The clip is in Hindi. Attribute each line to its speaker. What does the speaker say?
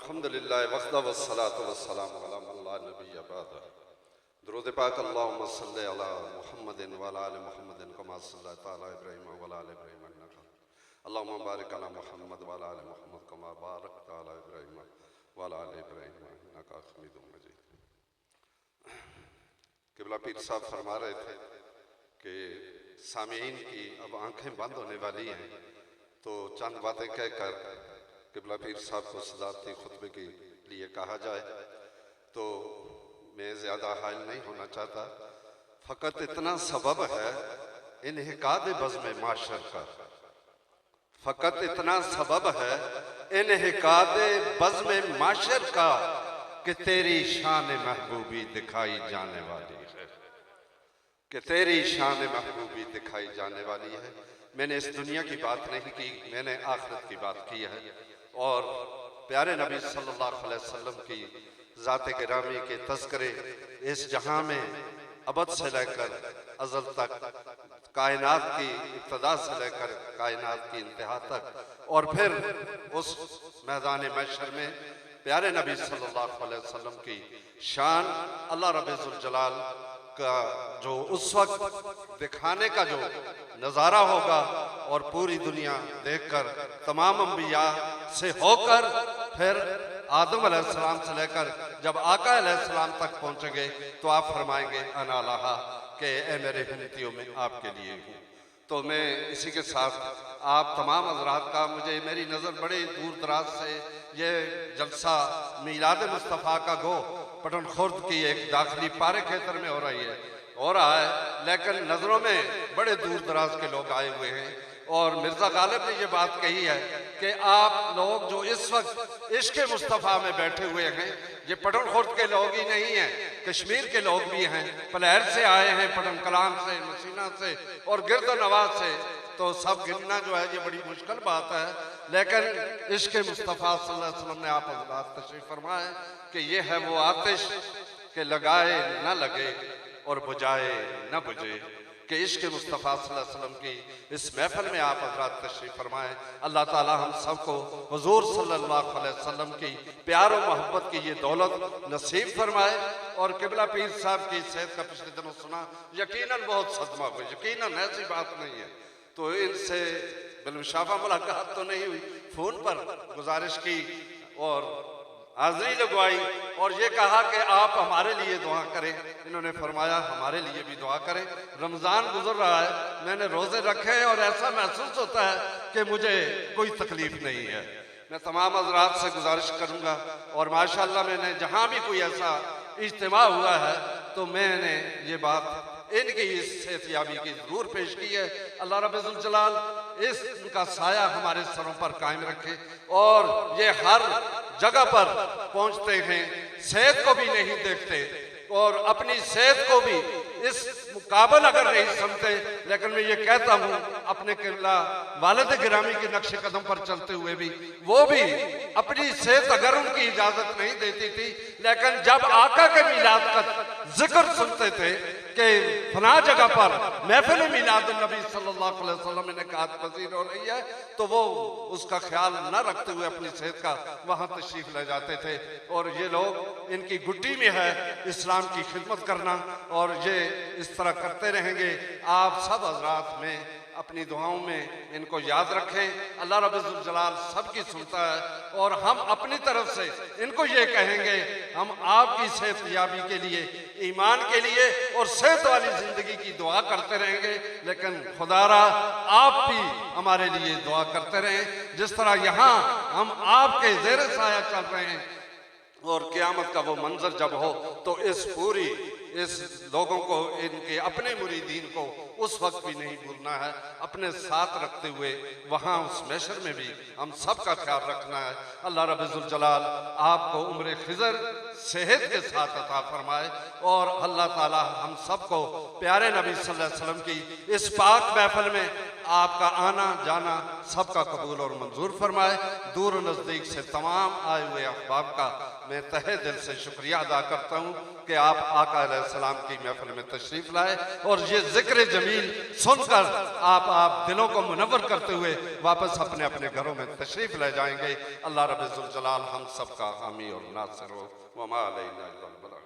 Speaker 1: अल्हम्दुलिल्लाह वक़्दा वस्सलातु वस्सलामु अला मन ला नबिय्य बअद। दुरूद पाक अल्लाहुम्मा सल्लि अला मुहम्मदिन व अला आलि मुहम्मदिन कमा सल्लैता अला इब्राहीम व अला आलि इब्राहीम इन्नका अल्लाहुम्मा बारिक अला मुहम्मद व अला आलि मुहम्मद कमा बारकता अला इब्राहीम व अला आलि इब्राहीम इन्नका हमीदुम मजीद। क़िबला पीर साहब फरमा रहे थे कि सामीईन की अब आंखें बंद होने वाली हैं, तो चंद बातें कहकर क़िबला पीर साहब को सदारती खुतबे के लिए कहा जाए। तो मैं ज़्यादा हायल नहीं होना चाहता, फ़कत इतना सबब है इन्हिकाद बज़्म माशर का, फ़कत इतना सबब है इन्हिकाद बज़्म माशर का कि तेरी शान महबूबी दिखाई जाने वाली है, कि तेरी शान महबूबी दिखाई जाने वाली है। मैंने इस दुनिया की बात नहीं की, मैंने आखिरत की बात की है। और प्यारे नबी सल्लल्लाहु अलैहि वसल्लम की ज़ात गिरामी के तज़किरे इस जहां में अबद से लेकर अज़ल तक, कायनात की इब्तिदा से लेकर कायनात की इंतहा तक, और फिर उस मैदान महशर में प्यारे नबी सल्लल्लाहु अलैहि वसल्लम की शान अल्लाह रब्बुल जलाल का जो उस वक्त दिखाने का जो नज़ारा होगा, और पूरी दुनिया देखकर तमाम अंबिया से होकर फिर आदम अलैहिस्सलाम से लेकर जब आका अलैहिस्सलाम तक पहुंचेंगे तो आप फरमाएंगे अना लहा के ए मेरे हिम्मतियों में आपके लिए हूँ। तो मैं इसी के साथ आप तमाम हज़रात का, मुझे मेरी नज़र बड़े दूर दराज से ये जलसा मीलाद मुस्तफ़ा का गो पटन खुर्द की एक दाखिली पारे खेतर में हो रहा है, लेकिन नज़रों में बड़े दूर दराज के लोग आए हुए हैं। और मिर्ज़ा गालिब ने ये बात कही है कि आप लोग जो इस वक्त इश्क़ मुस्तफ़ा में बैठे हुए हैं, ये पटन खुर्द के लोग ही नहीं हैं, कश्मीर के लोग भी हैं, पलहर से आए हैं, पटन कलाम से, मसीना से और गिरद नवाज से। तो सब गिनना जो है ये बड़ी मुश्किल बात है, लेकिन इश्क़ मुस्तफ़ा सल्लल्लाहु अलैहि वसल्लम ने आप हज़रात तशरीफ़ फरमाए कि ये है वो आतिश के लगाए न लगे और बुझाए न बुझे, कि इश्क़ मुस्तफ़ा सल्लल्लाहु अलैहि वसल्लम की इस महफिल में आप हज़रात तशरीफ़ फरमाएँ। अल्लाह ताला हम सबको हुज़ूर सल्लल्लाहु अलैहि वसल्लम की प्यार और मोहब्बत की ये दौलत नसीब फरमाए। और क़िबला पीर साहब की सेहत का पिछले दिनों सुना, यकीनन बहुत सदमा हुआ, यकीनन ऐसी बात नहीं है। तो इनसे बिलमुशाफा मुलाकात तो नहीं हुई, फ़ोन पर गुजारिश की और हाज़िरी लगवाई और ये कहा कि आप हमारे लिए दुआ करें। इन्होंने फरमाया हमारे लिए भी दुआ करें, रमज़ान गुजर रहा है, मैंने रोज़े रखे हैं और ऐसा महसूस होता है कि मुझे कोई तकलीफ़ नहीं है। मैं तमाम हज़रात से गुजारिश करूँगा, और माशाअल्लाह मैंने जहाँ भी कोई ऐसा इज्तिमा हुआ है तो मैंने ये बात इनकी इस सेहतयाबी की जरूर पेश की है। अल्लाह रब्बुल जलाल इसका साया हमारे सरों पर कायम रखे, और ये हर जगह पर पहुंचते हैं, सेहत को भी नहीं देखते और अपनी सेहत को भी इस मुकाबल अगर नहीं समझते, लेकिन मैं ये कहता हूँ अपने किबला वालिद गिरामी के नक्शे कदम पर चलते हुए भी वो भी अपनी सेहत अगर उनकी इजाजत नहीं देती थी, लेकिन जब आका के मिलाद का जिक्र सुनते थे कि फला जगह पर महफिल मिलाद नबी सल्लल्लाहु अलैहि वसल्लम ने कहा पसीर हो रही है, तो वो उसका ख्याल न रखते हुए अपनी सेहत का वहाँ तशरीफ ले जाते थे। और ये लोग, इनकी गुड्डी में है इस्लाम की खिदमत करना, और ये इस तरह करते रहेंगे। आप सब हज़रात में अपनी दुआओं में इनको याद रखें। अल्लाह रब्बुल जलाल सबकी सुनता है, और हम अपनी तरफ से इनको ये कहेंगे हम आपकी सेहतयाबी के लिए, ईमान के लिए और सेहत वाली ज़िंदगी की दुआ करते रहेंगे। लेकिन खुदारा आप भी हमारे लिए दुआ करते रहें, जिस तरह यहाँ हम आपके ज़ेर साया चल रहे हैं, और क़यामत का वो मंजर जब हो तो इस लोगों को, इनके अपने मुरीदीन को उस वक्त भी नहीं भूलना है, अपने साथ रखते हुए वहाँ उस महशर में भी हम सब का ख्याल रखना है। अल्लाह रब्बुल जलाल आपको उम्र खिज़र सेहत के साथ अता फरमाए, और अल्लाह ताला हम सबको प्यारे नबी सल्लल्लाहु अलैहि वसल्लम की इस पाक महफिल में आपका आना जाना सबका कबूल और मंजूर फरमाए। दूर नज़दीक से तमाम आए हुए अहबाब का मैं तहे दिल से शुक्रिया अदा करता हूँ कि आप आका अलैहिस्सलाम की महफिल में तशरीफ़ लाए और ये ज़िक्र जमील सुनकर आप दिलों को मुनव्वर करते हुए वापस अपने अपने घरों में तशरीफ़ ले जाएंगे। अल्लाह रब्बुल जलाल हम सबका हामी और नासिर हो। वमा अलैना इल्लल बलाग।